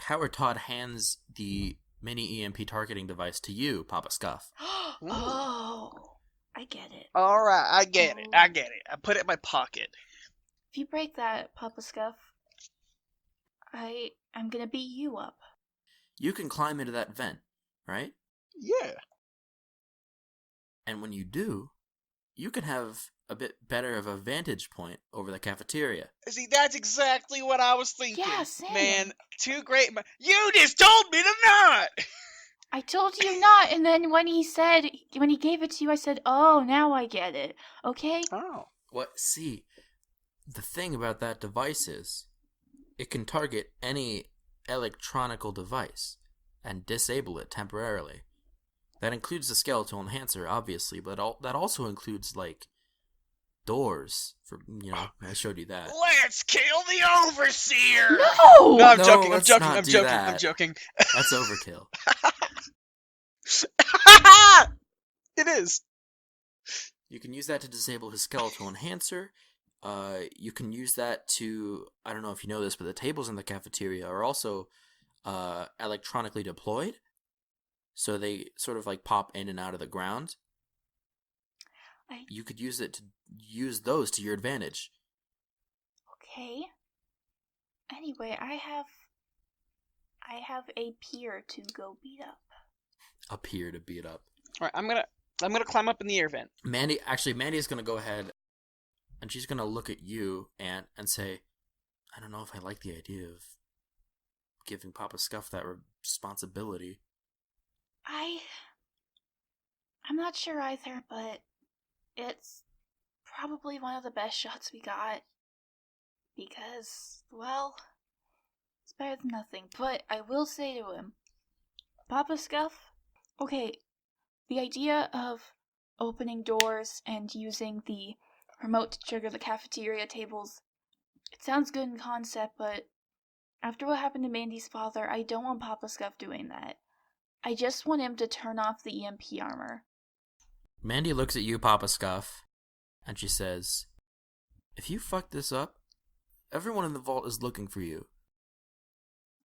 Howard Todd hands the mini EMP targeting device to you, Papa Skuff. Oh, I get it. All right, I get it. I put it in my pocket. If you break that, Papa Skuff, I'm gonna beat you up. You can climb into that vent, right? Yeah. And when you do, you can have a bit better of a vantage point over the cafeteria. See, that's exactly what I was thinking. Yeah, same. Man, too great. You just told me to not! I told you not, and then when he gave it to you, I said, oh, now I get it. Okay? Oh. See, the thing about that device is, it can target any electronical device and disable it temporarily. That includes the skeletal enhancer, obviously, but that also includes, like, doors. I showed you that. Let's kill the Overseer! No! No, I'm No, joking, I'm let's joking, not I'm do joking, that. I'm joking. That's overkill. It is. You can use that to disable his skeletal enhancer. You can use that to, I don't know if you know this, but the tables in the cafeteria are also electronically deployed. So they sort of like pop in and out of the ground. You could use those to your advantage. Okay. Anyway, I have a peer to go beat up. A peer to beat up. Alright, I'm gonna climb up in the air vent. Mandy's gonna go ahead and she's gonna look at you, Ant, and say, I don't know if I like the idea of giving Papa Skuff that responsibility. I'm not sure either, but it's probably one of the best shots we got. Because, well, it's better than nothing. But I will say to him, Papa Skuff, okay, the idea of opening doors and using the remote to trigger the cafeteria tables, it sounds good in concept, but after what happened to Mandy's father, I don't want Papa Skuff doing that. I just want him to turn off the EMP armor. Mandy looks at you, Papa Skuff, and she says, if you fuck this up, everyone in the vault is looking for you.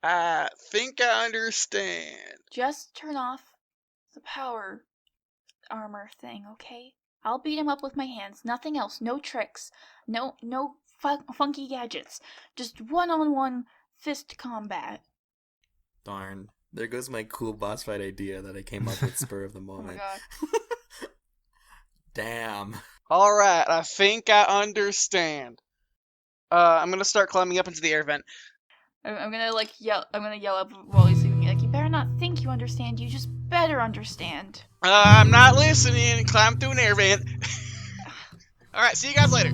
I think I understand. Just turn off the power armor thing, okay? I'll beat him up with my hands, nothing else, no tricks, no funky gadgets, just one-on-one fist combat. Darn. There goes my cool boss fight idea that I came up with spur of the moment. Oh my god. Damn. Alright, I think I understand. I'm gonna start climbing up into the air vent. I'm gonna yell up while he's leaving. Like, you better not think you understand, you just better understand. I'm not listening. Climb through an air vent. Alright, see you guys later.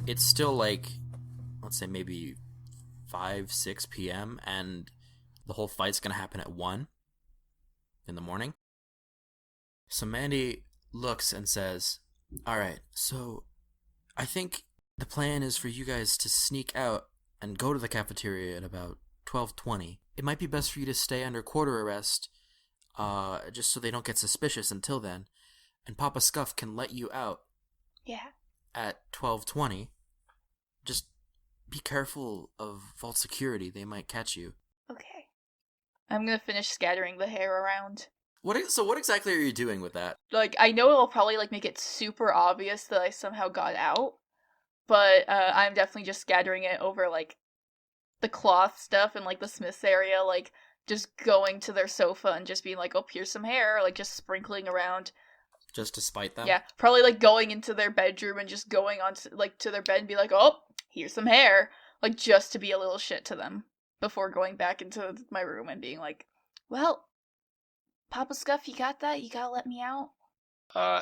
It's still like, let's say maybe 5-6 p.m. and the whole fight's gonna happen at 1 in the morning. So Mandy looks and says, alright, so I think the plan is for you guys to sneak out and go to the cafeteria at about 12:20. It might be best for you to stay under quarter arrest, just so they don't get suspicious until then, and Papa Skuff can let you out Yeah. at 12:20. Just be careful of vault security. They might catch you. Okay. I'm gonna finish scattering the hair around. So what exactly are you doing with that? Like, I know it'll probably, like, make it super obvious that I somehow got out, but I'm definitely just scattering it over, like, the cloth stuff and, like, the Smith's area, like, just going to their sofa and just being like, oh, here's some hair, like, just sprinkling around. Just to spite them? Yeah, probably, like, going into their bedroom and just going on, to their bed and be like, oh, here's some hair, like, just to be a little shit to them before going back into my room and being like, well, Papa Skuff, you got that? You gotta let me out?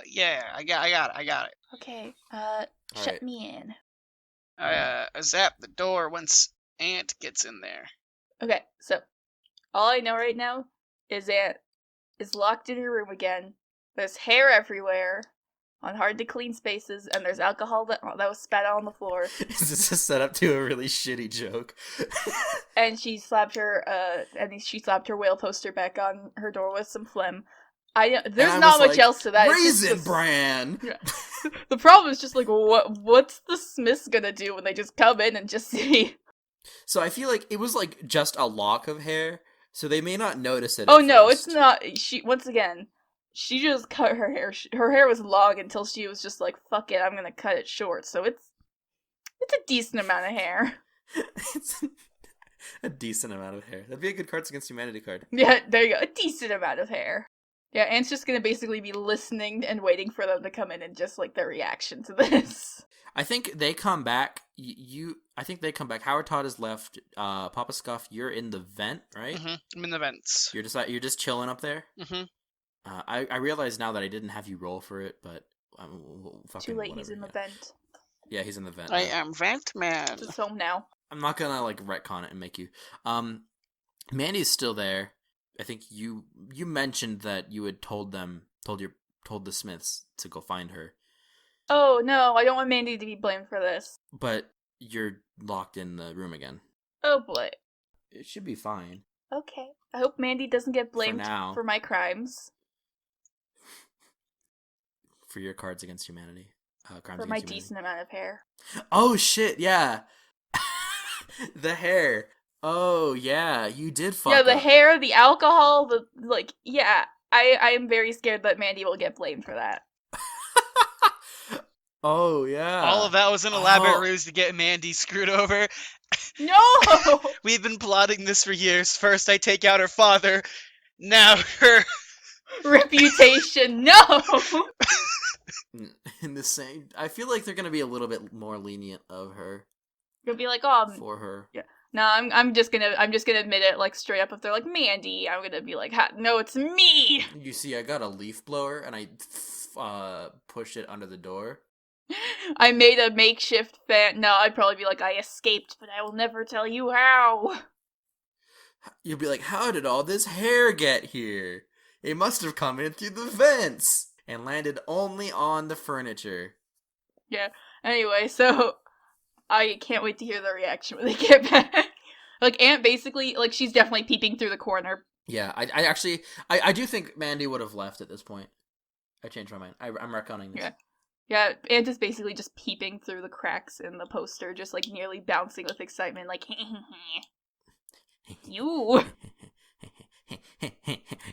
Yeah, I got it. Okay, shut Alright. me in. I zap the door once Aunt gets in there. Okay, so, all I know right now is Aunt is locked in her room again. There's hair everywhere, on hard-to-clean spaces, and there's alcohol that was spat out on the floor. Is this a setup to a really shitty joke? And she slapped her whale poster back on her door with some phlegm. There's not much else to that. Raisin Bran! Yeah. The problem is just like, what's the Smiths gonna do when they just come in and just see? So I feel like it was like just a lock of hair, so they may not notice it. Oh at no, first. it's not. She just cut her hair. Her hair was long until she was just like, fuck it, I'm gonna cut it short. So it's a decent amount of hair. It's a decent amount of hair. That'd be a good Cards Against Humanity card. Yeah, there you go. A decent amount of hair. Yeah, Ant's just gonna basically be listening and waiting for them to come in and just like their reaction to this. I think they come back. I think they come back. Howard Todd is left. Papa Scuff, you're in the vent, right? Mm-hmm. I'm in the vents. You're just chilling up there. Mm-hmm. I realize now that I didn't have you roll for it, but Too late. whatever, He's in the yeah. vent. Yeah, he's in the vent. I am Vent Man. He's home now. I'm not gonna like retcon it and make you. Mandy's still there. I think you mentioned that you had told the Smiths to go find her. Oh no, I don't want Mandy to be blamed for this. But you're locked in the room again. Oh boy. It should be fine. Okay. I hope Mandy doesn't get blamed now. for my crimes. For your Cards Against Humanity. Crimes For Against my Humanity. decent amount of hair. Oh shit, yeah. The hair. Oh yeah, you did fuck Yeah, the up. hair, the alcohol, yeah. I am very scared that Mandy will get blamed for that. Oh yeah. All of that was an elaborate ruse to get Mandy screwed over. No! We've been plotting this for years. First I take out her father, now her Reputation, no! In the same, I feel like they're gonna be a little bit more lenient of her. You'll be like, oh, for her. Yeah. No, I'm just gonna admit it, like, straight up. If they're like, Mandy, I'm gonna be like, no, it's me! You see, I got a leaf blower, and I pushed it under the door. I made a makeshift fan. No, I'd probably be like, I escaped, but I will never tell you how. You'll be like, how did all this hair get here? It must have come in through the vents and landed only on the furniture. Yeah. Anyway, so I can't wait to hear their reaction when they get back. Like, Aunt basically, like, she's definitely peeping through the corner. Yeah, I actually do think Mandy would have left at this point. I changed my mind. I'm retconning this. Yeah. Yeah, Aunt is basically just peeping through the cracks in the poster, just, like, nearly bouncing with excitement, like, you!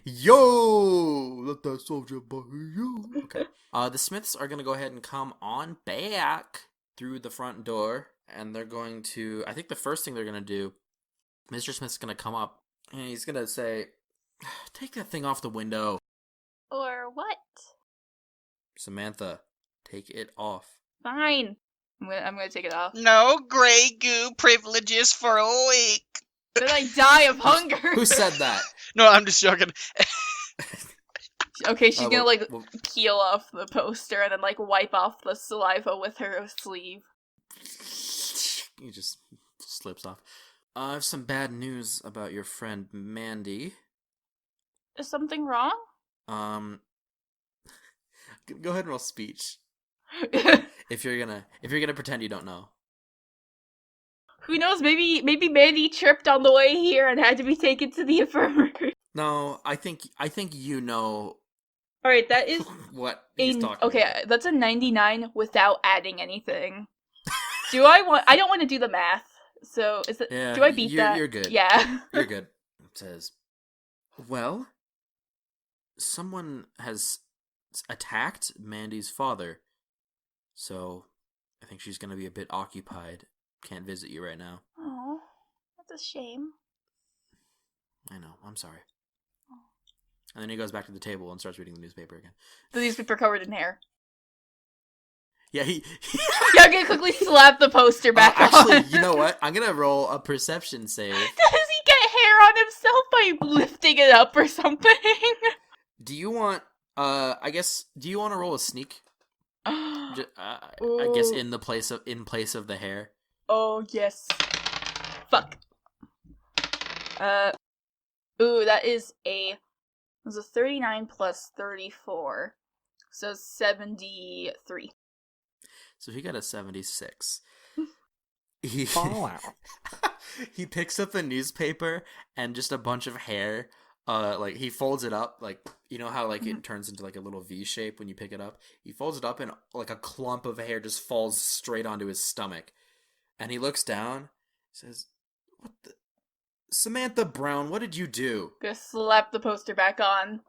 Yo! Let that soldier by you. Okay. The Smiths are gonna go ahead and come on back through the front door, and they're going to, I think the first thing they're gonna do, Mr. Smith's gonna come up, and he's gonna say, take that thing off the window. Or what? Samantha, take it off. Fine. I'm gonna take it off. No Grey Goo privileges for a week. Then I die of hunger! Who said that? No, I'm just joking. Okay, she's gonna, like, well, peel off the poster and then, like, wipe off the saliva with her sleeve. He just slips off. I have some bad news about your friend Mandy. Is something wrong? Go ahead and roll speech. If you're gonna pretend you don't know. Who knows, maybe Mandy tripped on the way here and had to be taken to the infirmary. No, I think you know. Alright, that is What he's talking okay, about. that's a 99 without adding anything. I don't want to do the math. So, Yeah, do I beat that? You're good. Yeah. You're good. It says, well, someone has attacked Mandy's father, so I think she's going to be a bit occupied. Can't visit you right now. Oh, that's a shame. I know. I'm sorry. And then he goes back to the table and starts reading the newspaper again. The newspaper covered in hair. Yeah, he... Yeah, I'm gonna quickly slap the poster back on. Actually, you know what? I'm gonna roll a perception save. Does he get hair on himself by lifting it up or something? Do you want, do you want to roll a sneak? I guess in place of the hair. Oh, yes. Fuck. That is a 39 plus 34. So 73. So he got a 76. Fallout. He picks up a newspaper and just a bunch of hair. He folds it up, like, you know how, like, it turns into, like, a little V shape when you pick it up? He folds it up and, like, a clump of hair just falls straight onto his stomach. And he looks down, says, what the... Samantha Brown, what did you do? Gonna slap the poster back on.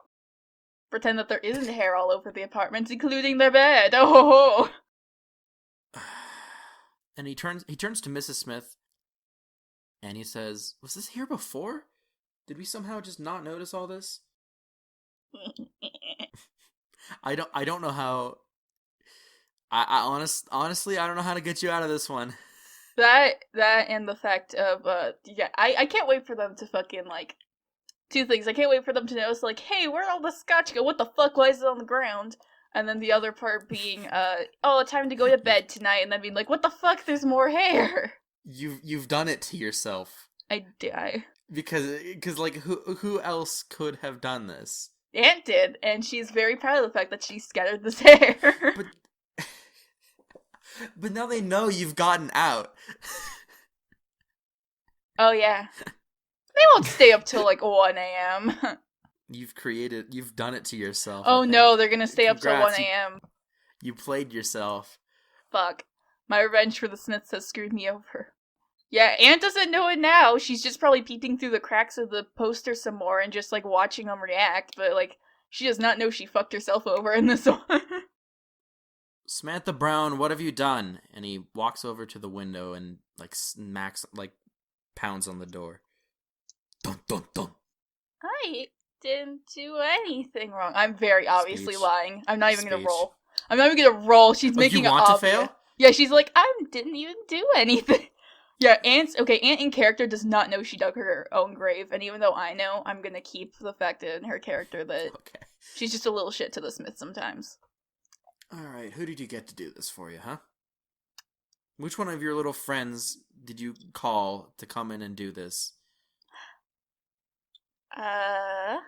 Pretend that there isn't hair all over the apartment, including their bed. Oh ho ho! And he turns to Mrs. Smith, and he says, was this here before? Did we somehow just not notice all this? I don't know how. Honestly, I don't know how to get you out of this one. That and the fact of I can't wait for them to fucking like two things. I can't wait for them to notice like, hey, where'd all the scotch go? What the fuck? Why is it on the ground? And then the other part being, time to go to bed tonight, and then being like, what the fuck? There's more hair. You've done it to yourself. I Because like who else could have done this? Aunt did, and she's very proud of the fact that she scattered this hair. But now they know you've gotten out. Oh yeah, they won't stay up till like 1 a.m. You've done it to yourself. Oh no, they're gonna stay up till 1 a.m. You played yourself. Fuck. My revenge for the Smiths has screwed me over. Yeah, Aunt doesn't know it now. She's just probably peeking through the cracks of the poster some more and just, like, watching them react. But, like, she does not know she fucked herself over in this one. Samantha Brown, what have you done? And he walks over to the window and, like, pounds on the door. Dun, dun, dun. I didn't do anything wrong. I'm very obviously Speech. lying. I'm not even gonna Speech. roll. I'm not even gonna roll. She's making it you want obvious. to fail? Yeah, she's like, I didn't even do anything. Yeah, Aunt in character does not know she dug her own grave, and even though I know, I'm gonna keep the fact in her character that Okay. she's just a little shit to the Smith sometimes. Alright, who did you get to do this for you, huh? Which one of your little friends did you call to come in and do this? Was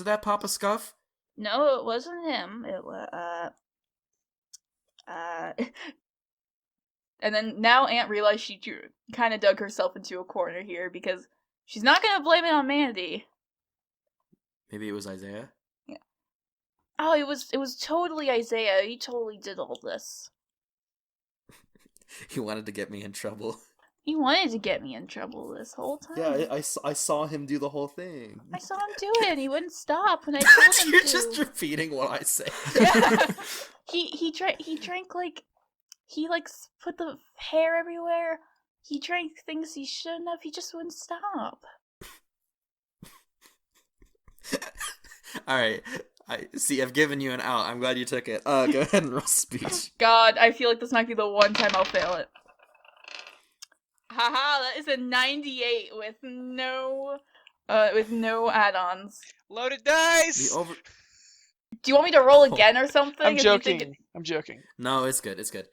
it that Papa Skuff? No, it wasn't him. It was, And then now Aunt realized she kind of dug herself into a corner here because she's not gonna blame it on Mandy. Maybe it was Isaiah? Yeah. Oh, it was totally Isaiah. He totally did all this. He wanted to get me in trouble. He wanted to get me in trouble this whole time. Yeah, I saw him do the whole thing. I saw him do it. He wouldn't stop when I told him You're to. just repeating what I say. Yeah. He drank like he like put the hair everywhere. He drank things he shouldn't have. He just wouldn't stop. All right. I've given you an out. I'm glad you took it. Go ahead and roll speech. God, I feel like this might be the one time I'll fail it. Haha, that is a 98 with no add-ons. Loaded dice! Do you want me to roll again or something? I'm if joking. you think I'm joking. No, it's good. It's good.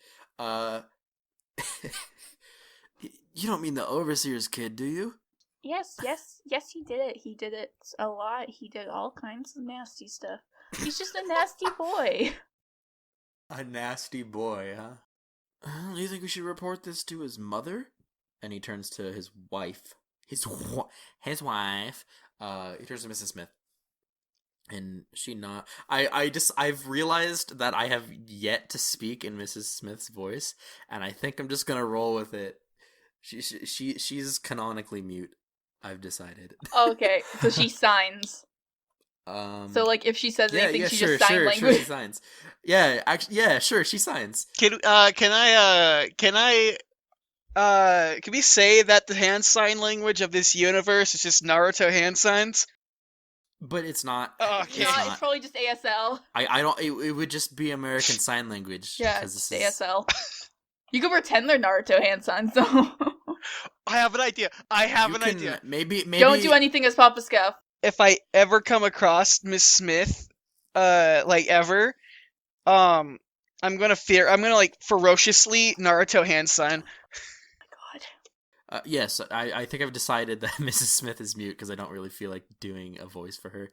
You don't mean the overseer's kid, do you? Yes, he did it. He did it a lot. He did all kinds of nasty stuff. He's just a nasty boy. A nasty boy, huh? Do you think we should report this to his mother? And he turns to his wife. His wife. He turns to Mrs. Smith, and she not. I've realized that I have yet to speak in Mrs. Smith's voice, and I think I'm just gonna roll with it. She's canonically mute. I've decided. Okay, so she signs. Um. So, like, if she says anything, Yeah. she Sure. just sign Sure. language. She signs. Yeah. Actually. Yeah. Sure. She signs. Can we say that the hand sign language of this universe is just Naruto hand signs? But it's not. Oh, It's okay. It's not. not. It's probably just ASL. I don't. It would just be American Sign Language. Yeah, Because it's this is. ASL. You could pretend they're Naruto hand signs, though. I have an idea. Idea. Maybe. Don't do anything as Papa Scuff. If I ever come across Miss Smith, like ever, I'm gonna like ferociously Naruto hand sign. God. Yes, I think I've decided that Mrs. Smith is mute because I don't really feel like doing a voice for her.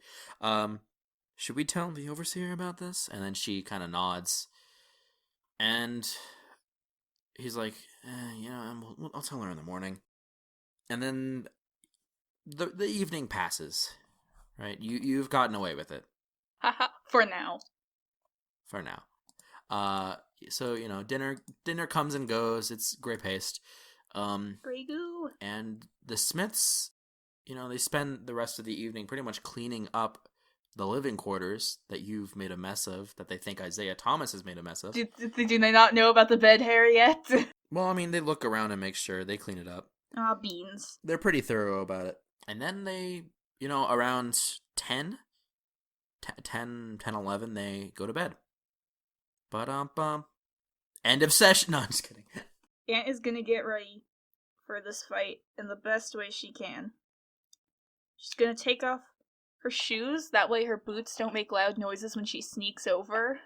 Should we tell the overseer about this? And then she kind of nods, and he's like, I'll tell her in the morning. And then the evening passes, right? You've gotten away with it Haha. For now. for now. So dinner comes and goes. It's gray paced. Grey goo. And the Smiths, they spend the rest of the evening pretty much cleaning up the living quarters that you've made a mess of, that they think Isaiah Thomas has made a mess of. Do they not know about the bed hair yet? Well, I mean, they look around and make sure they clean it up. Ah, beans. They're pretty thorough about it. And then they, around 10, 11, they go to bed. Ba-dum-bum. End of session. No, I'm just kidding. Aunt is gonna get ready for this fight in the best way she can. She's gonna take off her shoes, that way her boots don't make loud noises when she sneaks over.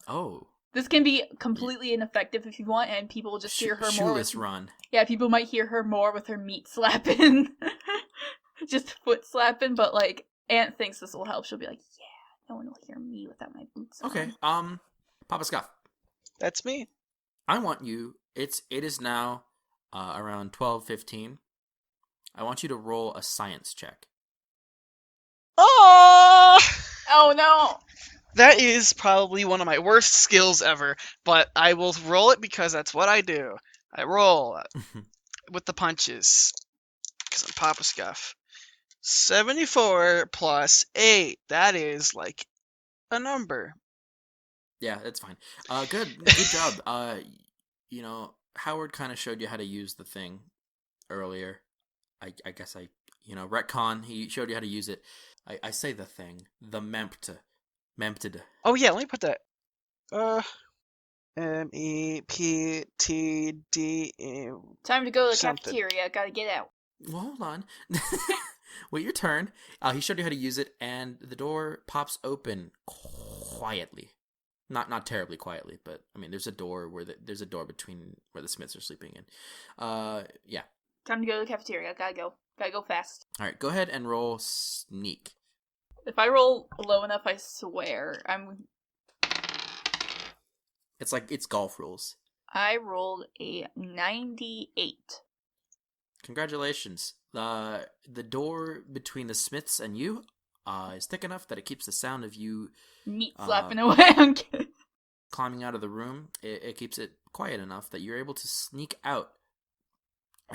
Oh. This can be completely ineffective if you want, and people will just hear her more shoeless with... run. Yeah, people might hear her more with her meat slapping. Just foot slapping, but, like, Aunt thinks this will help. She'll be like, yeah, no one will hear me without my boots on. Okay, Papa Scuff. That's me. I want you, it is now around 12:15. I want you to roll a science check. Oh! Oh, no! That is probably one of my worst skills ever, but I will roll it because that's what I do. I roll with the punches, because I'm Papa Scuff. 74 plus 8, that is like a number. Yeah, that's fine. Good job. Howard kind of showed you how to use the thing earlier. I guess retcon, he showed you how to use it. I say the thing, the mempted. Oh yeah, let me put that. MEPTD. Time to go to the Something. cafeteria. Gotta get out. Well, hold on. Wait your turn. He showed you how to use it, and the door pops open quietly. Not terribly quietly, but I mean, there's a door there's a door between where the Smiths are sleeping in. Yeah. Time to go to the cafeteria. Gotta go fast. All right, go ahead and roll sneak. If I roll low enough, I swear It's golf rules. I rolled a 98. Congratulations. The door between the Smiths and you is thick enough that it keeps the sound of you Meat slapping away. I'm kidding. climbing out of the room. It keeps it quiet enough that you're able to sneak out.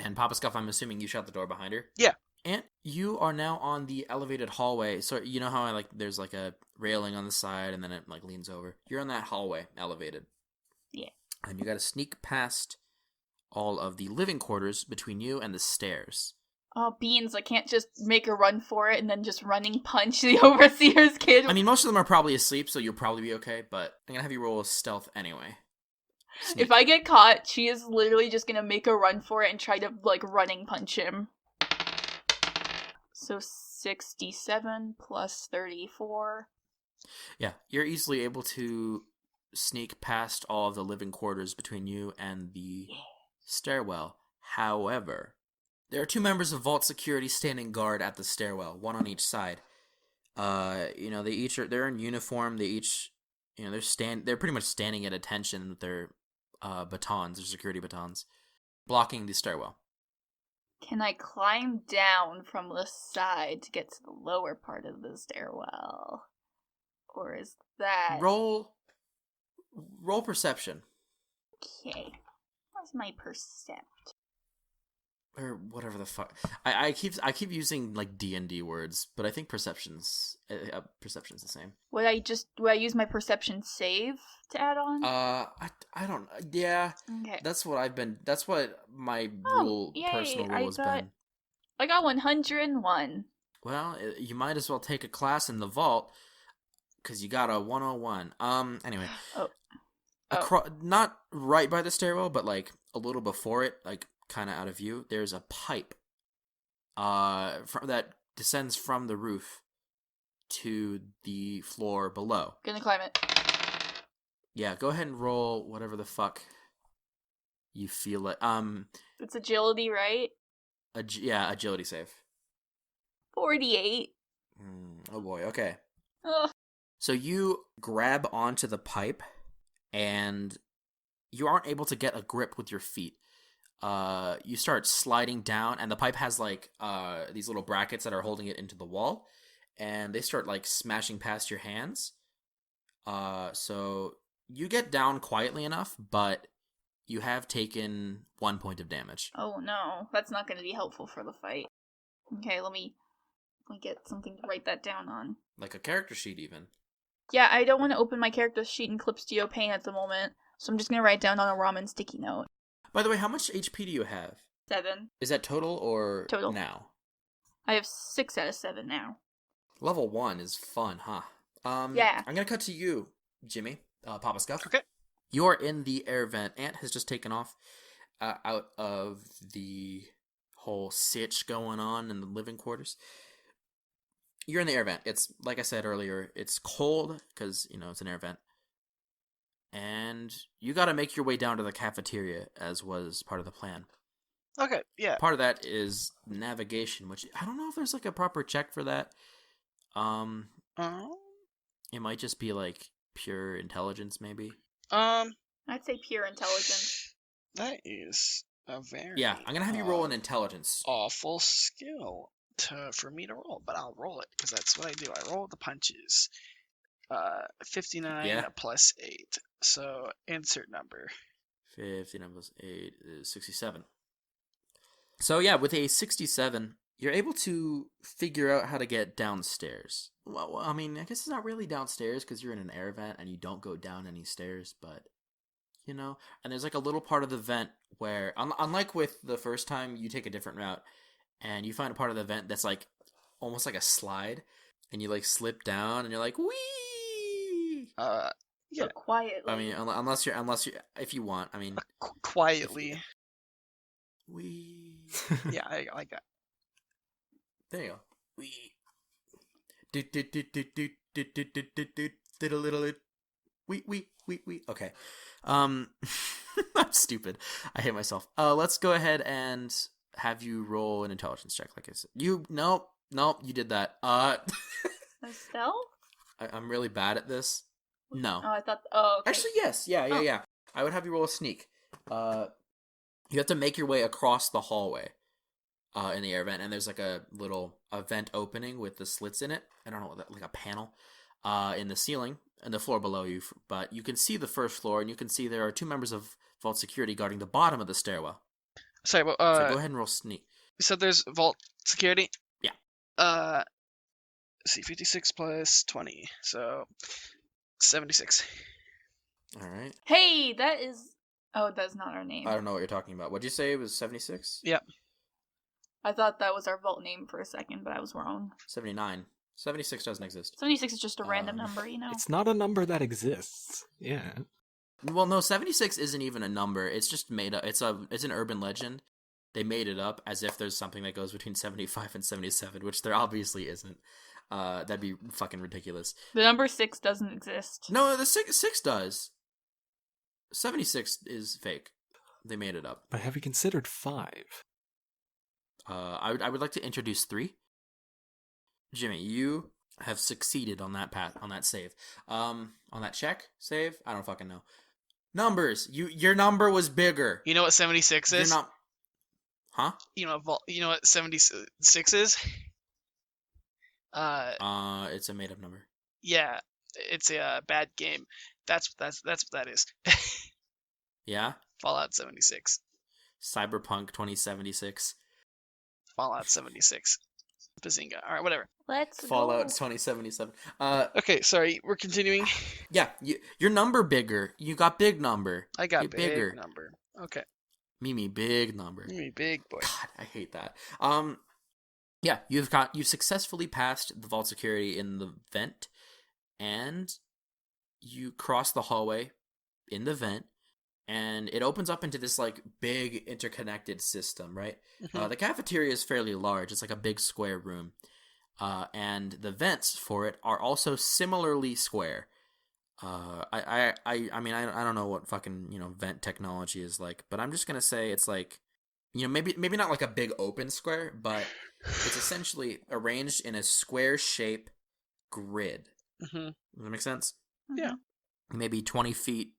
And Papa Scuff, I'm assuming you shut the door behind her? Yeah. And you are now on the elevated hallway. So you know how there's like a railing on the side and then it like leans over. You're on that hallway, elevated. Yeah. And you got to sneak past all of the living quarters between you and the stairs. Oh, beans. I can't just make a run for it and then just running punch the overseer's kid. I mean, most of them are probably asleep, so you'll probably be okay, but I'm going to have you roll a stealth anyway. Sneak. If I get caught, she is literally just gonna make a run for it and try to, like, running punch him. So 67 plus 34. Yeah, you're easily able to sneak past all of the living quarters between you and the stairwell. However, there are two members of Vault Security standing guard at the stairwell, one on each side. They're in uniform. They each, they're pretty much standing at attention with their batons, their security batons, blocking the stairwell. Can I climb down from the side to get to the lower part of the stairwell? Or is that... Roll perception. Okay. Where's my percept? Or whatever the fuck. I keep using like D&D words, but I think perception's the same. Would I use my perception save to add on? I don't. Yeah. Okay. That's what my personal rule has been. I got 101. Well, you might as well take a class in the vault, because you got a 101. Anyway. Not right by the stairwell, but like a little before it, like kind of out of view, there's a pipe that descends from the roof to the floor below. Gonna climb it. Yeah, go ahead and roll whatever the fuck you feel it. It's agility, right? Agility save. 48. Oh boy, okay. Ugh. So you grab onto the pipe, and you aren't able to get a grip with your feet. You start sliding down, and the pipe has like these little brackets that are holding it into the wall, and they start like smashing past your hands. So you get down quietly enough, but you have taken 1 point of damage. Oh no, that's not going to be helpful for the fight. Okay, let me get something to write that down on. Like a character sheet, even. Yeah, I don't want to open my character sheet in Clipstio Paint at the moment, so I'm just going to write down on a ramen sticky note. By the way, how much HP do you have? 7. Is that total or total? Now? I have 6 out of 7 now. Level 1 is fun, huh? Yeah. I'm going to cut to you, Jimmy. Papa Skuff. Okay. You're in the air vent. Ant has just taken off out of the whole sitch going on in the living quarters. You're in the air vent. It's, like I said earlier, it's cold because, it's an air vent. And you got to make your way down to the cafeteria, as was part of the plan. Okay, yeah. Part of that is navigation, which I don't know if there's like a proper check for that. It might just be like pure intelligence, maybe. I'd say pure intelligence. That is a very I'm gonna have you roll an intelligence. Awful skill for me to roll, but I'll roll it because that's what I do. I roll the punches. 59 plus 8. So insert number. 59 plus 8 is 67. So yeah, with a 67, you're able to figure out how to get downstairs. Well, I mean, I guess it's not really downstairs because you're in an air vent and you don't go down any stairs, but and there's like a little part of the vent where, unlike with the first time, you take a different route and you find a part of the vent that's like almost like a slide, and you like slip down and you're like, wee. Yeah. So quietly. I mean, unless you're, if you want, I mean, quietly. Wee. Yeah, I like that. There you go. Wee. Wee. Okay. I'm stupid. I hate myself. Let's go ahead and have you roll an intelligence check, like I said. Nope, you did that. A stealth? I'm really bad at this. No. Oh, I thought. Oh, okay. Actually, yes. Yeah. I would have you roll a sneak. You have to make your way across the hallway in the air vent, and there's like a little vent opening with the slits in it. I don't know, like a panel in the ceiling and the floor below you. But you can see the first floor, and you can see there are 2 members of Vault Security guarding the bottom of the stairwell. Sorry, but so go ahead and roll sneak. You said there's Vault Security? Yeah. Let's see, 56 plus 20, so 76. All right. Hey, that is... Oh, that's not our name. I don't know what you're talking about. What'd you say? It was 76? Yeah. I thought that was our vault name for a second, but I was wrong. 79. 76 doesn't exist. 76 is just a random number, It's not a number that exists. Yeah. Well, no, 76 isn't even a number. It's just made up. It's an urban legend. They made it up as if there's something that goes between 75 and 77, which there obviously isn't. That'd be fucking ridiculous. The number 6 doesn't exist. No, the 6 does. 76 is fake. They made it up. But have you considered 5? I would like to introduce 3. Jimmy, you have succeeded on that path, on that save. On that check save? I don't fucking know. Numbers. Your number was bigger. You know what 76 is? You're not... Huh? You know, you know what 76 is? It's a made up number. Yeah, it's a bad game. That's what that is. Yeah? Fallout 76. Cyberpunk 2076. Fallout 76. Bazinga. All right, whatever. Let's Fallout go. 2077. Okay, sorry, we're continuing. Yeah, your number bigger. You got big number. I got Get big bigger. number. Okay. Mimi, big number. Me big boy. God, I hate that. Yeah, you've successfully passed the vault security in the vent, and you cross the hallway in the vent, and it opens up into this like big interconnected system, right? Mhm. The cafeteria is fairly large. It's like a big square room, and the vents for it are also similarly square. I mean, I don't know what fucking vent technology is like, but I'm just gonna say it's like, maybe not like a big open square, but it's essentially arranged in a square shape grid. Mhm. Does that make sense? Yeah. Maybe 20 feet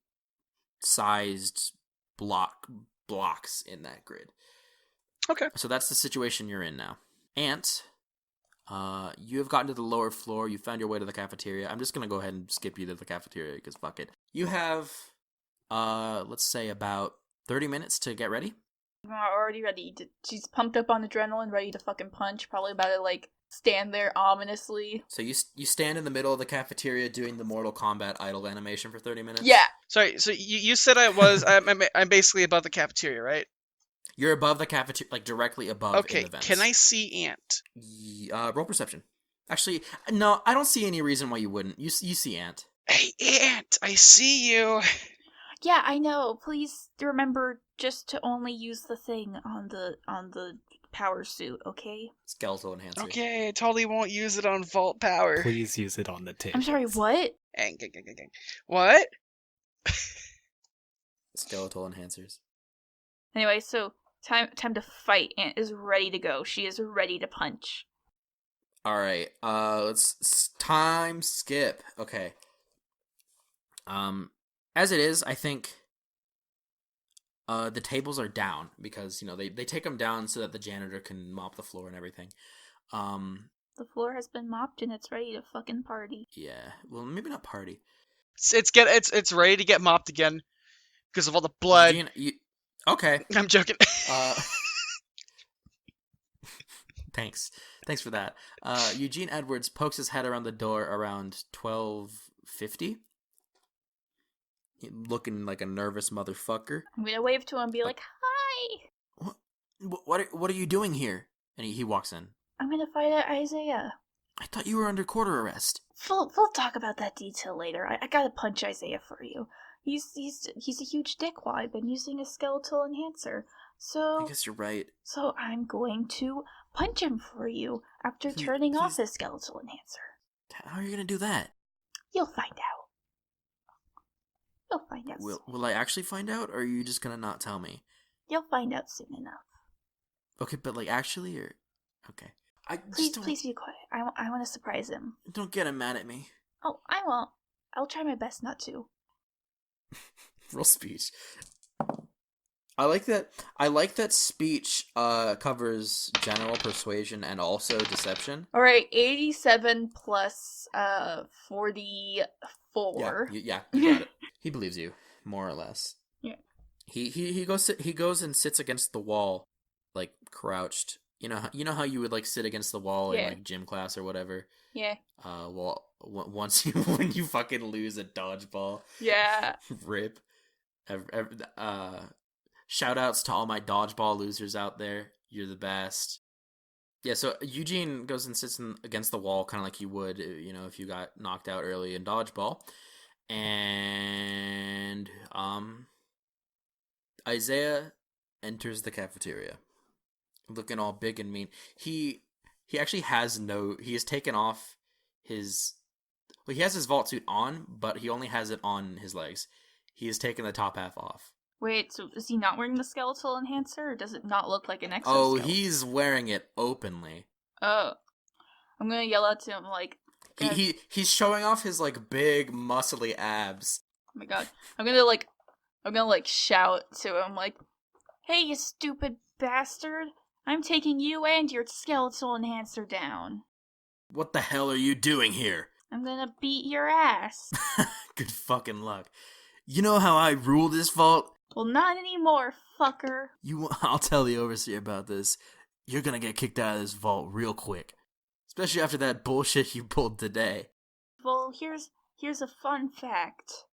sized blocks in that grid. Okay. So that's the situation you're in now. Ant, you have gotten to the lower floor. You found your way to the cafeteria. I'm just going to go ahead and skip you to the cafeteria because fuck it. You have, let's say about 30 minutes to get ready. I'm already ready. She's pumped up on adrenaline, ready to fucking punch. Probably about to like stand there ominously. So you stand in the middle of the cafeteria doing the Mortal Kombat idle animation for 30 minutes? Yeah. Sorry. So you said I'm basically above the cafeteria, right? You're above the cafeteria, like directly above in Okay. the vents. Can I see Ant? Roll perception. Actually, no, I don't see any reason why you wouldn't. You see Ant. Hey, Ant! I see you. Yeah, I know. Please remember just to only use the thing on the power suit, okay? Skeletal enhancer. Okay, I totally won't use it on Vault Power. Please use it on the table. I'm sorry, what? Gang. What? Skeletal enhancers. Anyway, so time to fight. Ant is ready to go. She is ready to punch. All right. Let's time skip. Okay. As it is, I think the tables are down because they take them down so that the janitor can mop the floor and everything. The floor has been mopped and it's ready to fucking party. Yeah. Well, maybe not party. It's ready to get mopped again because of all the blood. Eugene, okay. I'm joking. Thanks for that. Eugene Edwards pokes his head around the door around 12:50. Looking like a nervous motherfucker. I'm gonna wave to him and be like, "Hi." What are you doing here? And he walks in. I'm gonna fight Isaiah. I thought you were under court arrest. We'll talk about that detail later. I gotta punch Isaiah for you. He's a huge dickwad. I've been using a skeletal enhancer. So I guess you're right. So I'm going to punch him for you after turning off his skeletal enhancer. How are you gonna do that? You'll find out. You'll find out soon. Will I actually find out, or are you just gonna not tell me? You'll find out soon enough. Okay, but like actually, or okay. Please be quiet. I want to surprise him. Don't get him mad at me. Oh, I won't. I'll try my best not to. Roll speech. I like that speech covers general persuasion and also deception. All right, 87 plus 44. Yeah, you got it. He believes you, more or less. Yeah. He goes and sits against the wall, like crouched. You know how you would like sit against the wall in like gym class or whatever. Yeah. Well, when you fucking lose a dodgeball. Yeah. Rip. Shout outs to all my dodgeball losers out there. You're the best. Yeah, so Eugene goes and sits against the wall, kind of like you would, if you got knocked out early in dodgeball. And Isaiah enters the cafeteria, looking all big and mean. He actually he has taken off his. Well, he has his vault suit on, but he only has it on his legs. He has taken the top half off. Wait, so is he not wearing the skeletal enhancer, or does it not look like an exoskeleton? Oh, he's wearing it openly. Oh. I'm gonna yell out to him, like... He's showing off his, like, big, muscly abs. Oh my god. I'm gonna shout to him, like, "Hey, you stupid bastard. I'm taking you and your skeletal enhancer down. What the hell are you doing here? I'm gonna beat your ass. Good fucking luck. You know how I rule this vault? Well, not anymore, fucker. I'll tell the overseer about this. You're gonna get kicked out of this vault real quick. Especially after that bullshit you pulled today. Well, here's a fun fact.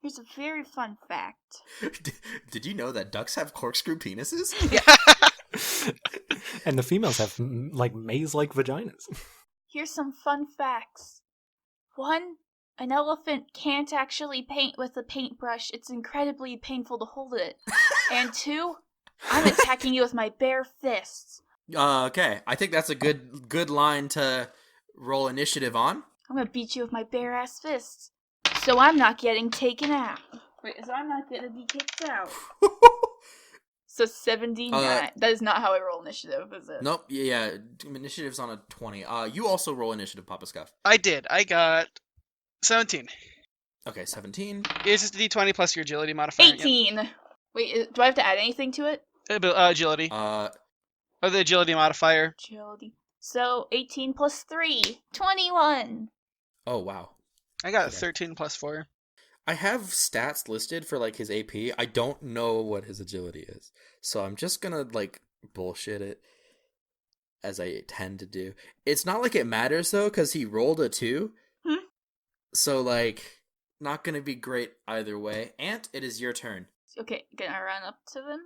Here's a very fun fact. Did you know that ducks have corkscrew penises? And the females have, like, maze-like vaginas. Here's some fun facts. 1. An elephant can't actually paint with a paintbrush. It's incredibly painful to hold it. And 2, I'm attacking you with my bare fists. Okay. I think that's a good line to roll initiative on. I'm gonna beat you with my bare ass fists. So I'm not getting taken out. Wait, so I'm not gonna be kicked out. So 79. That is not how I roll initiative, is it? Nope. Yeah. Initiative's on a 20. You also roll initiative, Papa Skuff. I did. I got 17. Okay, 17. It's just a d20 plus your agility modifier. 18. Yep. Wait, do I have to add anything to it? Agility. Or the agility modifier. Agility. So 18 plus 3. 21. Oh, wow. I got 13 plus 4. I have stats listed for, like, his AP. I don't know what his agility is. So I'm just gonna, like, bullshit it, as I tend to do. It's not like it matters, though, because he rolled a 2. So, like, not gonna be great either way. Ant, it is your turn. Okay, gonna run up to them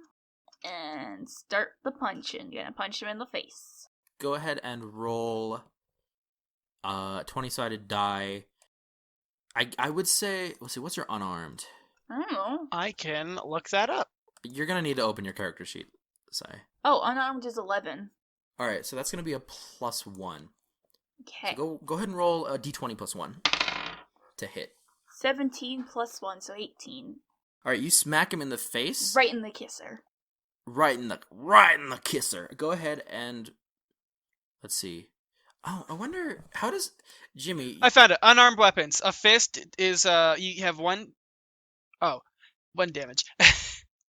and start the punching. Gonna punch him in the face. Go ahead and roll 20-sided die. I would say, let's see, what's your unarmed? I don't know. I can look that up. You're gonna need to open your character sheet, Sai. Oh, unarmed is 11. Alright, so that's gonna be a +1. Okay. So go ahead and roll a d20 plus 1 to hit. 17 plus 1, so 18. Alright, you smack him in the face. Right in the kisser. Right in the kisser. Go ahead and let's see. Oh, I wonder how does Jimmy? I found it. Unarmed weapons. A fist is you have one damage.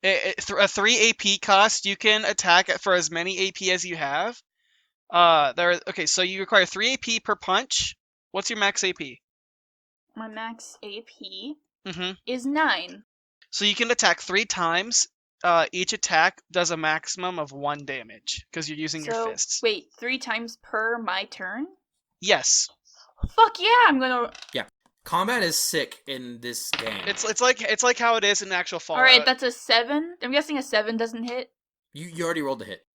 A 3 AP cost. You can attack for as many AP as you have. Okay, so you require 3 AP per punch. What's your max AP? My max AP Mm-hmm. is 9. So you can attack 3 times. Each attack does a maximum of 1 damage because you're using your fists. Wait, 3 times per my turn? Yes. Fuck yeah, I'm gonna. Yeah, combat is sick in this game. It's like how it is in actual Fallout. All right, that's a 7. I'm guessing a 7 doesn't hit. You already rolled the hit.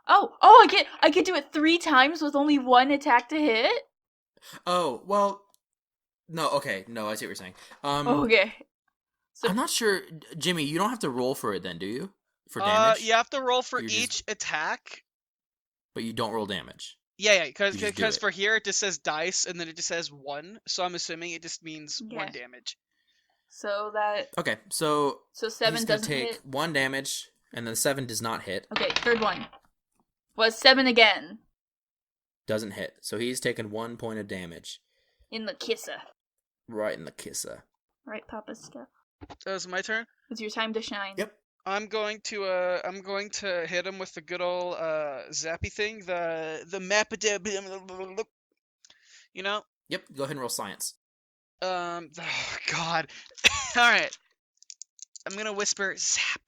Oh, I get to do it 3 times with only 1 attack to hit. Oh well, no. Okay, no, I see what you're saying. Okay. So, I'm not sure, Jimmy. You don't have to roll for it then, do you? For damage? You have to roll for You're each attack. But you don't roll damage. Yeah, You just do because it. for here it just says dice and then it just says 1, so I'm assuming it just means 1 Okay. damage. so that. Okay, so 7 he's gonna doesn't take hit. 1 damage, and then 7 does not hit. Okay, third one. Was 7 again. Doesn't hit. So he's taken 1 point of damage. In the kisser. Right in the kisser. Right, Papa Skuff. So is it my turn? It's your time to shine. Yep. I'm going to hit him with the good old zappy thing, the map, you know. Yep. Go ahead and roll science. Oh God. All right. I'm gonna whisper zap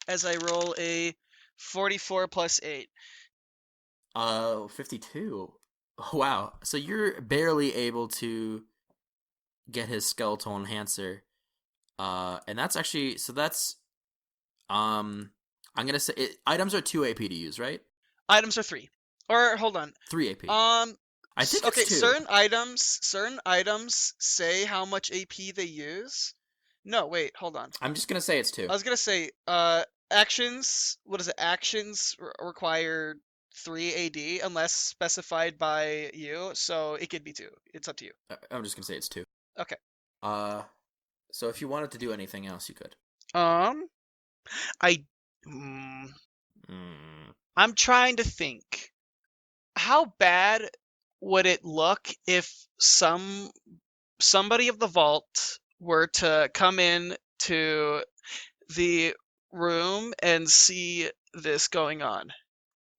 as I roll a 44 plus 8. 52. Oh, wow. So you're barely able to get his skeletal enhancer. And that's actually, so that's, I'm gonna say, items are 2 AP to use, right? Items are 3. Or hold on. 3 AP. I think okay. it's 2. Certain items say how much AP they use. No, wait, hold on. I'm just gonna say it's 2. I was gonna say, actions. What is it? Actions require 3 AD unless specified by you. So it could be 2. It's up to you. I'm just gonna say it's 2. Okay. So if you wanted to do anything else, you could. I'm trying to think. How bad would it look if somebody of the vault were to come in to the room and see this going on?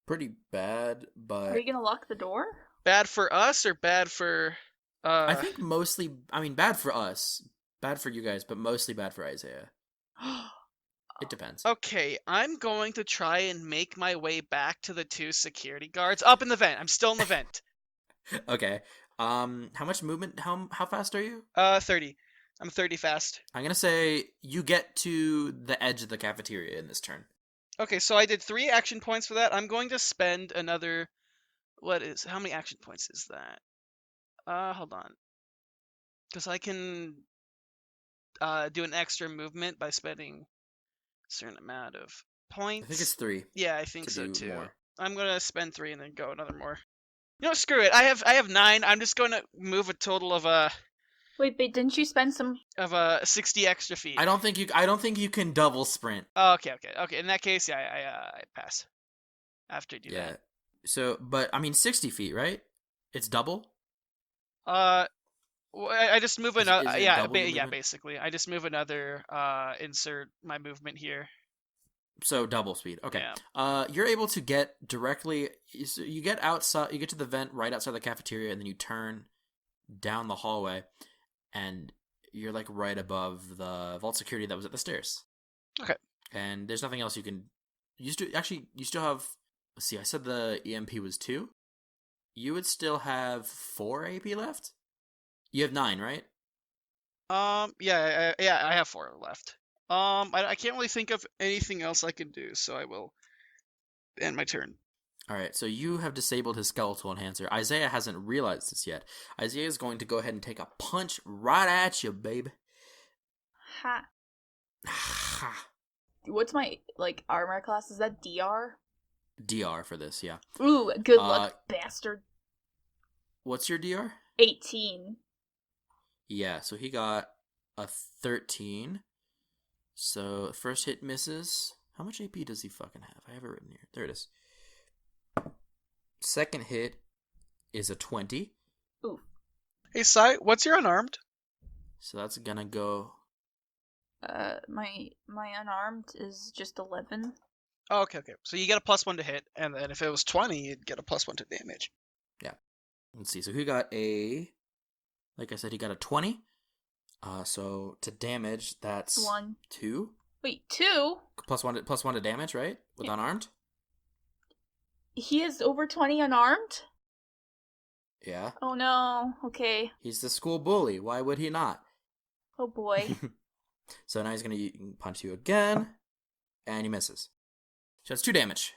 Pretty bad, Are but you gonna lock the door? Bad for us or bad for? I think mostly. I mean, bad for us, bad for you guys, but mostly bad for Isaiah. It depends. Okay, I'm going to try and make my way back to the 2 security guards up in the vent. I'm still in the vent. Okay. How much movement? How fast are you? 30. I'm 30 fast. I'm gonna say you get to the edge of the cafeteria in this turn. Okay, so I did 3 action points for that. I'm going to spend another. How many action points is that? Hold on. Because I can do an extra movement by spending a certain amount of points. I think it's 3. Yeah, I think to so do too. more. I'm gonna spend 3 and then go another more. You know, screw it. I have 9. I'm just gonna move a total of Wait, didn't you spend some? 60 extra feet. I don't think you can double sprint. Oh, okay. In that case, yeah, I pass. After I do Yeah. that. So, but I mean, 60 feet, right? It's double. I just move another. Is it Yeah, double your movement? basically, I just move another. Insert my movement here. So double speed. Okay. Yeah. You're able to get directly. You get outside. You get to the vent right outside the cafeteria, and then you turn down the hallway, and you're like right above the vault security that was at the stairs. Okay. And there's nothing else you can. You still have. Let's see. I said the EMP was 2. You would still have 4 AP left. You have 9, right? Yeah, I have 4 left. I can't really think of anything else I can do, so I will end my turn. All right, so you have disabled his skeletal enhancer. Isaiah hasn't realized this yet. Isaiah is going to go ahead and take a punch right at you, babe. Ha. Ha. What's my armor class? Is that DR? DR for this, yeah. Ooh, good luck, bastard. What's your DR? 18. Yeah, so he got a 13. So first hit misses. How much AP does he fucking have? I have it written here. There it is. Second hit is a 20. Ooh. Hey, Sai, what's your unarmed? So that's gonna go. My unarmed is just 11. Oh, okay. So you get a +1 to hit, and then if it was 20, you'd get a +1 to damage. Yeah. Let's see. So he got like I said, he got a 20. So to damage, that's 1. 2. Wait, 2? +1 to damage, right? With unarmed? He is over 20 unarmed? Yeah. Oh no. Okay. He's the school bully. Why would he not? Oh boy. So now he's gonna punch you again, and he misses. So that's 2 damage.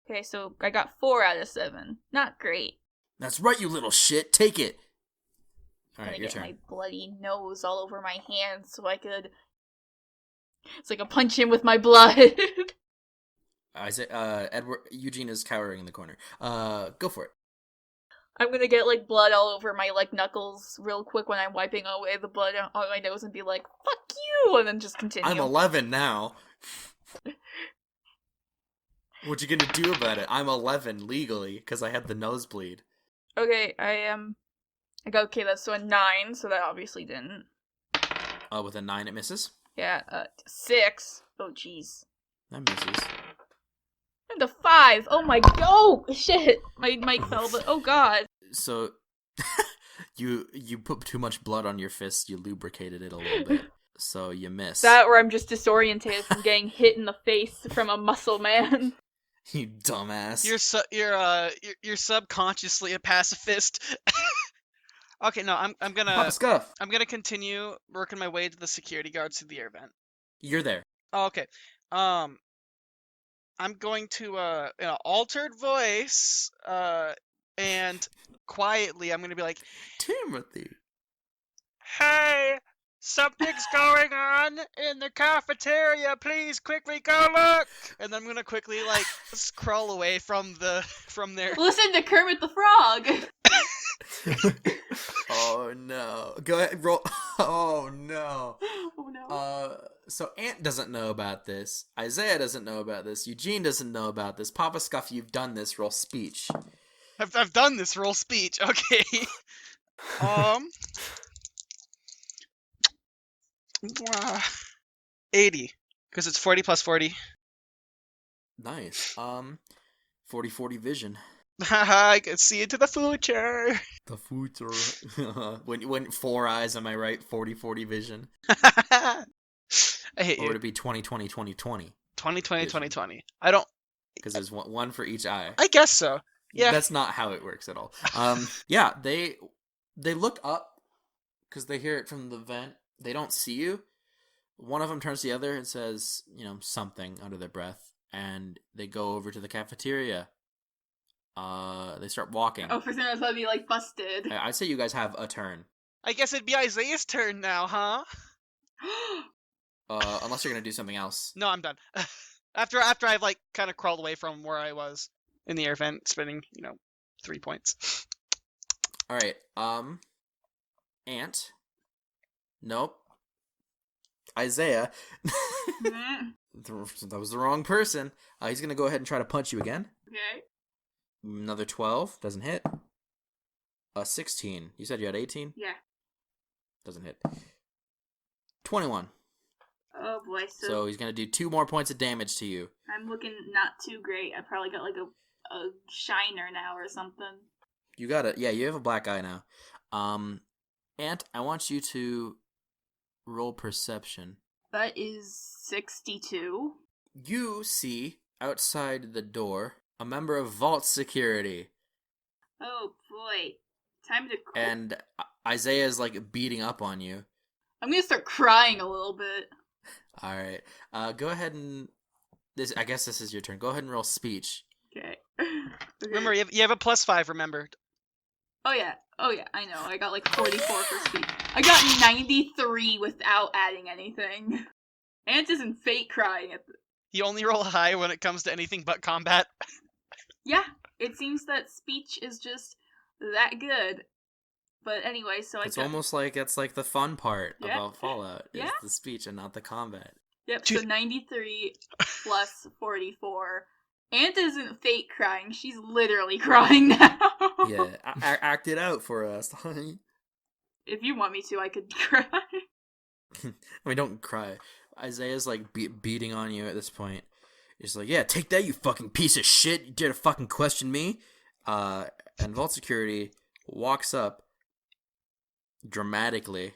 Okay, so I got 4 out of 7. Not great. That's right, you little shit. Take it. All right, I'm your gonna turn. get my bloody nose all over my hands so I could. It's like a punch him with my blood. Eugene is cowering in the corner. Go for it. I'm gonna get blood all over my knuckles real quick when I'm wiping away the blood on my nose and be like, "Fuck you," and then just continue. I'm 11 now. What you gonna do about it? I'm 11 legally because I had the nosebleed. Okay, I got that's so a 9, so that obviously didn't. With a 9 it misses. Yeah, 6. Oh jeez. That misses. And a 5. Oh my. Oh shit. My mic fell, but oh god. So you put too much blood on your fist. You lubricated it a little bit, so you miss. That or I'm just disorientated from getting hit in the face from a muscle man. You dumbass. You're subconsciously a pacifist. Okay, no, I'm gonna Papa Skuff. I'm gonna continue working my way to the security guards to the air vent. You're there. Oh, okay. I'm going to in an altered voice and quietly I'm gonna be like, Timothy. "Hey, something's going on in the cafeteria. Please quickly go look." And then I'm gonna quickly crawl away from there. Listen to Kermit the Frog. Oh no. Go ahead, roll. Oh no. Oh no. So Ant doesn't know about this. Isaiah doesn't know about this. Eugene doesn't know about this. Papa Scuff, you've done this. Roll speech. I've done this. Roll speech. Okay. 80, because it's 40 plus 40. Nice. 40/40 vision. I can see into the future. The future. when 4 eyes, am I right? 40/40 vision. I hate Or you. would it be 20/20 20/20? 2020, Vision. 2020. I don't. Because there's one for each eye. I guess so. Yeah. That's not how it works at all. Yeah, they look up because they hear it from the vent. They don't see you. One of them turns to the other and says, something under their breath, and they go over to the cafeteria. They start walking. Oh, for some reason I'd be like busted. I'd say you guys have a turn. I guess it'd be Isaiah's turn now, huh? Unless you're gonna do something else. No, I'm done. After I've like kind of crawled away from where I was in the air vent, spinning 3 points. All right. Ant. Nope. Isaiah. That was the wrong person. He's gonna go ahead and try to punch you again. Okay. Another 12 doesn't hit. 16. You said you had 18. Yeah. Doesn't hit. 21. Oh boy. So he's gonna do 2 more points of damage to you. I'm looking not too great. I probably got like a shiner now or something. You got it. Yeah, you have a black eye now. Ant, I want you to roll perception. That is 62. You see outside the door a member of Vaults Security. Oh boy. Time to quit. And Isaiah's like beating up on you. I'm gonna start crying a little bit. All right. Go ahead and I guess this is your turn. Go ahead and roll speech. Okay. Remember, you have a +5. Remember. Oh yeah, I know. I got like 44 for speech. I got 93 without adding anything. Ant isn't fake crying at the... You only roll high when it comes to anything but combat. Yeah, it seems that speech is just that good. But anyway, so It's almost like it's like the fun part Yeah. about Fallout is Yeah. the speech and not the combat. Yep, so 93 plus 44. Ant isn't fake crying, she's literally crying now. Yeah, act it out for us. If you want me to, I could cry. I mean, don't cry. Isaiah's like beating on you at this point. He's like, yeah, take that, you fucking piece of shit. You dare to fucking question me? And Vault Security walks up dramatically.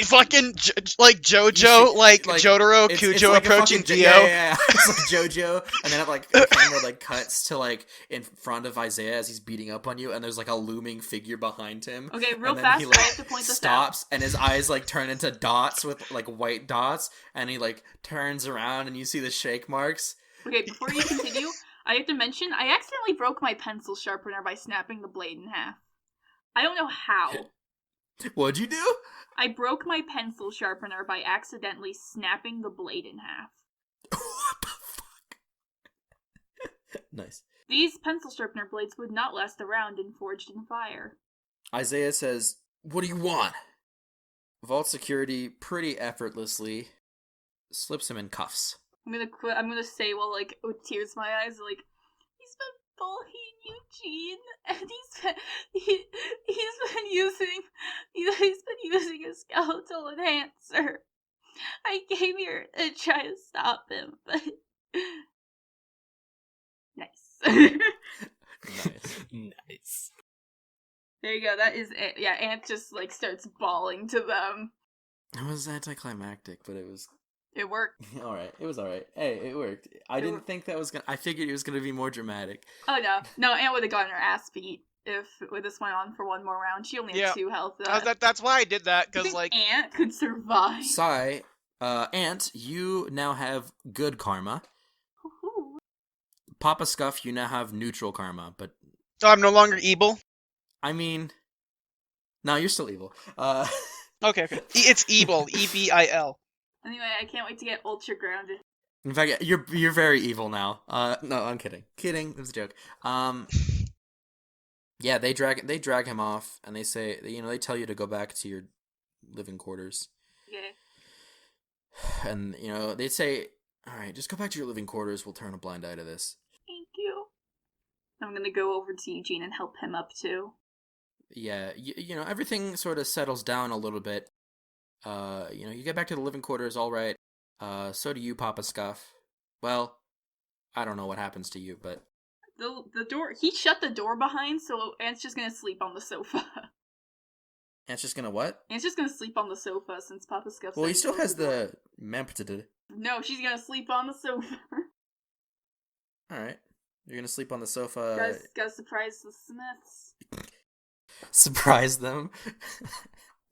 Fucking like JoJo, like Jotaro Kujo like approaching Dio. Yeah. It's like JoJo, and then the camera like cuts to like in front of Isaiah as he's beating up on you, and there's like a looming figure behind him. Okay, real and then fast, he, like, I have to point this stops, and his eyes like turn into dots with like white dots, and he like turns around, and you see the shake marks. Okay, before you continue, I have to mention, I accidentally broke my pencil sharpener by snapping the blade in half. I don't know how. What'd you do? I broke my pencil sharpener by accidentally snapping the blade in half. What the fuck? Nice. These pencil sharpener blades would not last a round and forged in fire. Isaiah says, "What do you want?" Vault Security pretty effortlessly slips him in cuffs. I'm gonna say while like with tears in my eyes, like, he's been bullying Eugene, and he's been using a skeletal enhancer. I came here to try to stop him, but nice. Nice. There you go. That is it. Yeah, Ant just like starts bawling to them. It was anticlimactic, but it was It worked. all right. It was all right. Hey, it worked. I didn't think that was gonna. I figured it was gonna be more dramatic. Oh no, Ant would have gotten her ass beat if this went on for one more round. She only had 2 health. That's why I did that, I because think like Ant could survive. Sai, Ant, you now have good karma. Woohoo. Papa Skuff, you now have neutral karma. But so I'm no longer evil. I mean, no, you're still evil. Okay. It's evil. EVIL. Anyway, I can't wait to get ultra grounded. In fact, you're very evil now. No, I'm kidding. Kidding. It was a joke. Yeah, they drag him off, and they say, they tell you to go back to your living quarters. Okay. And they say, all right, just go back to your living quarters. We'll turn a blind eye to this. Thank you. I'm gonna go over to Eugene and help him up too. Yeah, everything sort of settles down a little bit. You get back to the living quarters, all right. So do you, Papa Scuff. Well, I don't know what happens to you, but The door. He shut the door behind, so Aunt's just gonna sleep on the sofa. Ant's just gonna what? Aunt's just gonna sleep on the sofa since Papa Scuff. Well, said he still has closed door. the memperted. No, she's gonna sleep on the sofa. Alright. You're gonna sleep on the sofa. Gotta surprise the Smiths. Surprise them.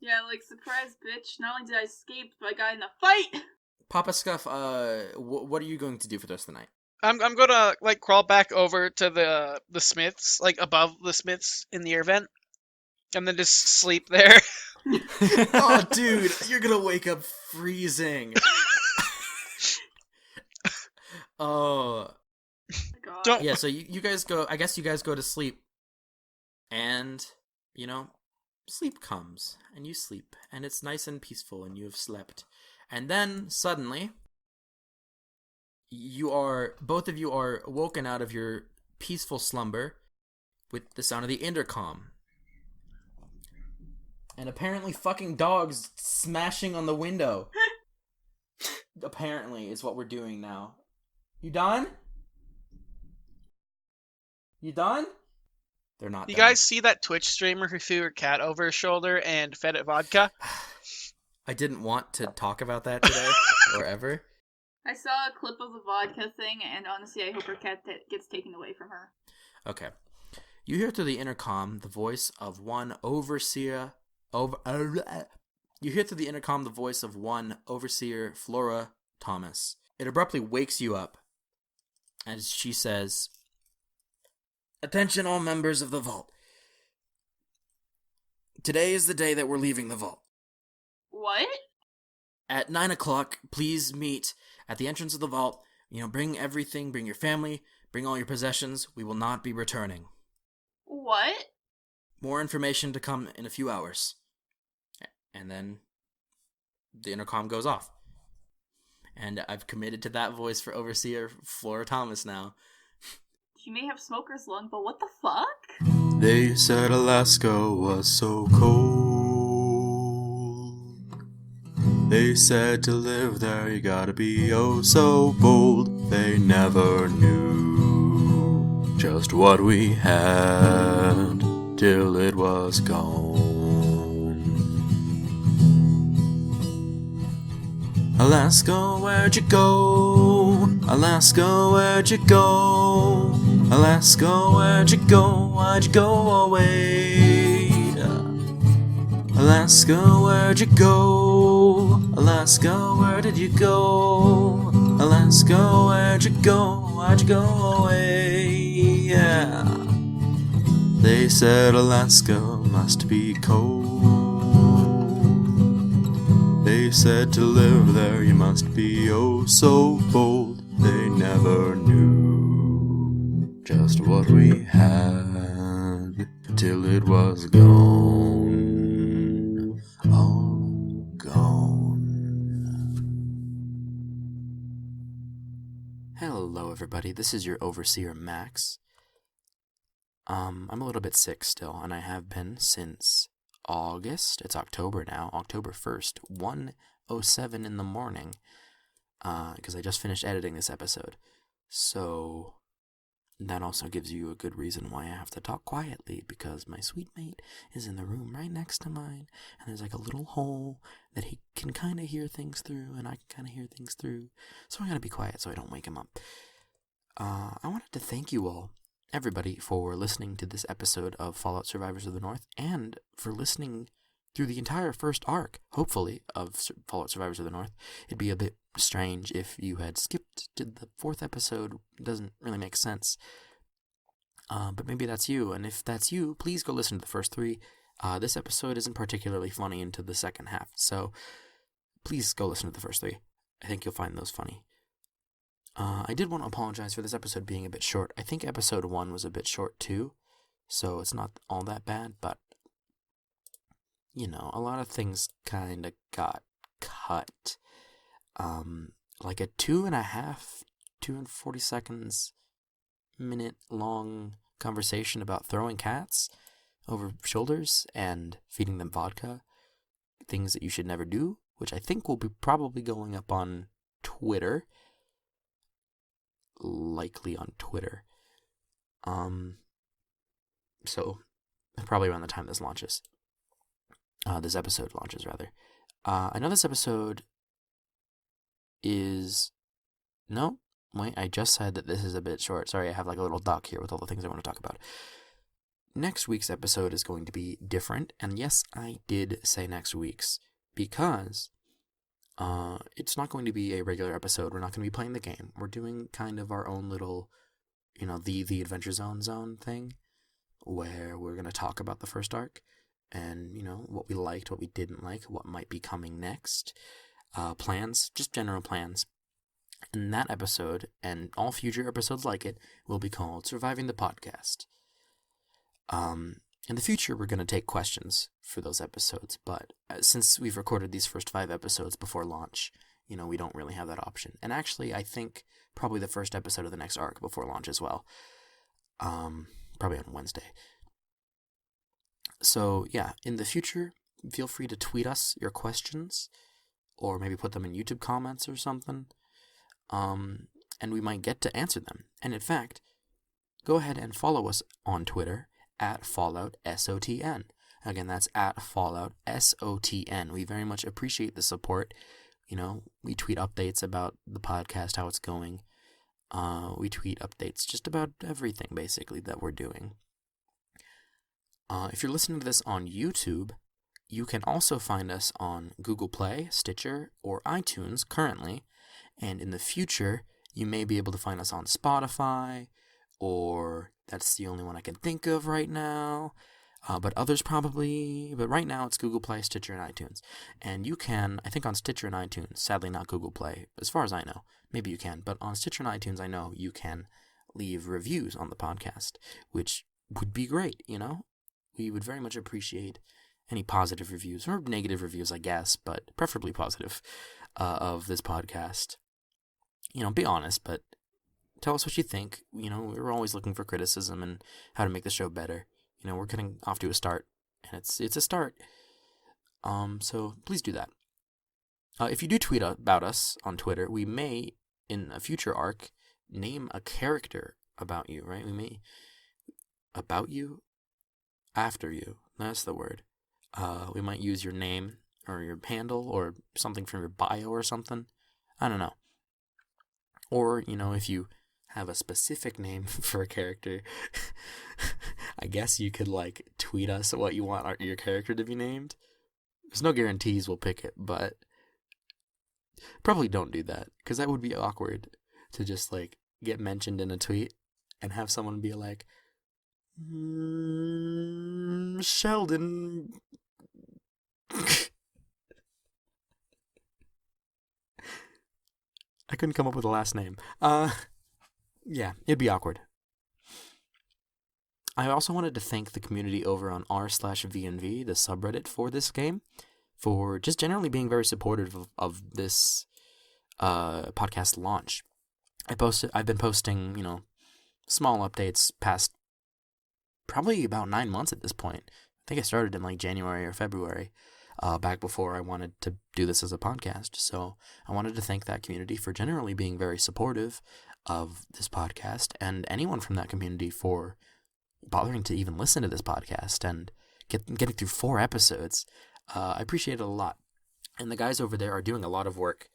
Yeah, like, surprise, bitch. Not only did I escape, but I got in a fight! Papa Scuff, what are you going to do for the rest of the night? I'm gonna like crawl back over to the Smiths, like above the Smiths in the air vent, and then just sleep there. Oh, dude, you're gonna wake up freezing. Oh. God. Don't. Yeah, so you guys go, I guess you guys go to sleep. And, sleep comes. And you sleep. And it's nice and peaceful, and you have slept. And then, suddenly, both of you are woken out of your peaceful slumber with the sound of the intercom. And apparently fucking dogs smashing on the window. Apparently is what we're doing now. You done? You done? They're not You done. guys see that Twitch streamer who threw her cat over her shoulder and fed it vodka? I didn't want to talk about that today, or ever. I saw a clip of the vodka thing, and honestly, I hope her cat gets taken away from her. Okay. You hear through the intercom the voice of one overseer... You hear through the intercom the voice of one overseer, Flora Thomas. It abruptly wakes you up, as she says, "Attention all members of the vault. Today is the day that we're leaving the vault. What? At 9 o'clock, please meet at the entrance of the vault. Bring everything, bring your family, bring all your possessions. We will not be returning. What? More information to come in a few hours." And then the intercom goes off. And I've committed to that voice for Overseer Flora Thomas now. She may have smoker's lung, but what the fuck? They said Alaska was so cold. They said to live there you gotta be oh so bold. They never knew just what we had till it was gone. Alaska, where'd you go? Alaska, where'd you go? Alaska, where'd you go? Why'd you go away? Alaska, where'd you go? Alaska, where did you go? Alaska, where'd you go? Why'd you go away? Yeah. They said Alaska must be cold. They said to live there you must be oh so bold. They never knew just what we had till it was gone, all gone. Hello, everybody. This is your Overseer, Max. I'm a little bit sick still, and I have been since August. It's October now, October 1st, 1:07 in the morning, because I just finished editing this episode. So that also gives you a good reason why I have to talk quietly, because my sweet mate is in the room right next to mine, and there's like a little hole that he can kind of hear things through, and I can kind of hear things through, so I gotta be quiet so I don't wake him up. I wanted to thank you all, everybody, for listening to this episode of Fallout Survivors of the North, and for listening through the entire first arc, hopefully, of Fallout Survivors of the North. It'd be a bit strange if you had skipped to the 4th episode. It doesn't really make sense. But maybe that's you, and if that's you, please go listen to the first 3. This episode isn't particularly funny into the second half, so please go listen to the first 3. I think you'll find those funny. I did want to apologize for this episode being a bit short. I think episode 1 was a bit short too, so it's not all that bad, but, a lot of things kind of got cut. Like a 2 and 40 seconds, minute long conversation about throwing cats over shoulders and feeding them vodka, things that you should never do, which I think will be probably going up on Twitter likely on Twitter. So probably around the time this launches. This episode launches, rather. I know this episode is... No, wait, I just said that this is a bit short. Sorry, I have like a little doc here with all the things I want to talk about. Next week's episode is going to be different, and yes, I did say next week's, because it's not going to be a regular episode. We're not going to be playing the game. We're doing kind of our own little, the Adventure Zone thing, where we're going to talk about the first arc, and, what we liked, what we didn't like, what might be coming next, plans, just general plans. And that episode, and all future episodes like it, will be called Surviving the Podcast. In the future, we're going to take questions for those episodes, but since we've recorded these first 5 episodes before launch, we don't really have that option. And actually, I think probably the first episode of the next arc before launch as well. Probably on Wednesday. So, yeah, in the future, feel free to tweet us your questions, or maybe put them in YouTube comments or something, and we might get to answer them. And in fact, go ahead and follow us on Twitter, at FalloutSOTN. Again, that's at FalloutSOTN. We very much appreciate the support. We tweet updates about the podcast, how it's going. We tweet updates just about everything, basically, that we're doing. If you're listening to this on YouTube, you can also find us on Google Play, Stitcher, or iTunes currently. And in the future, you may be able to find us on Spotify, or that's the only one I can think of right now. But others probably. But right now, it's Google Play, Stitcher, and iTunes. And you can, I think on Stitcher and iTunes, sadly not Google Play, as far as I know. Maybe you can. But on Stitcher and iTunes, I know you can leave reviews on the podcast, which would be great, We would very much appreciate any positive reviews, or negative reviews, I guess, but preferably positive, of this podcast. Be honest, but tell us what you think. We're always looking for criticism and how to make the show better. We're getting off to a start, and it's a start. So please do that. If you do tweet about us on Twitter, we may, in a future arc, name a character about you, right? We may... About you? After you. That's the word. We might use your name, or your handle, or something from your bio or something. I don't know. Or, if you have a specific name for a character, I guess you could, tweet us what you want your character to be named. There's no guarantees we'll pick it, but probably don't do that, because that would be awkward to just, get mentioned in a tweet and have someone be like, Sheldon... I couldn't come up with a last name. Yeah, it'd be awkward. I also wanted to thank the community over on r/VNV, the subreddit for this game, for just generally being very supportive of this podcast launch. I've been posting, small updates past probably about 9 months at this point. I think I started in January or February. Back before I wanted to do this as a podcast. So I wanted to thank that community for generally being very supportive of this podcast, and anyone from that community for bothering to even listen to this podcast and getting through 4 episodes. I appreciate it a lot. And the guys over there are doing a lot of work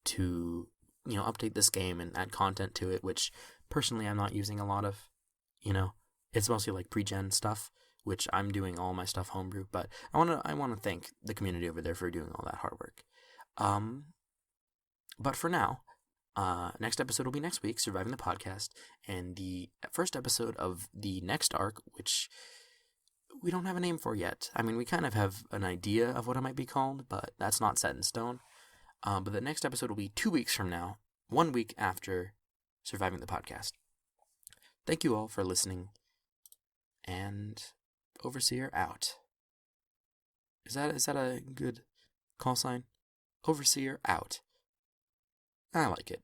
to, update this game and add content to it, which personally I'm not using a lot of. It's mostly pre-gen stuff, which I'm doing all my stuff homebrew, but I want to thank the community over there for doing all that hard work. But for now, next episode will be next week, Surviving the Podcast, and the first episode of the next arc, which we don't have a name for yet. I mean, we kind of have an idea of what it might be called, but that's not set in stone. But the next episode will be 2 weeks from now, 1 week after Surviving the Podcast. Thank you all for listening, and Overseer out. Is that a good call sign? Overseer out. I like it.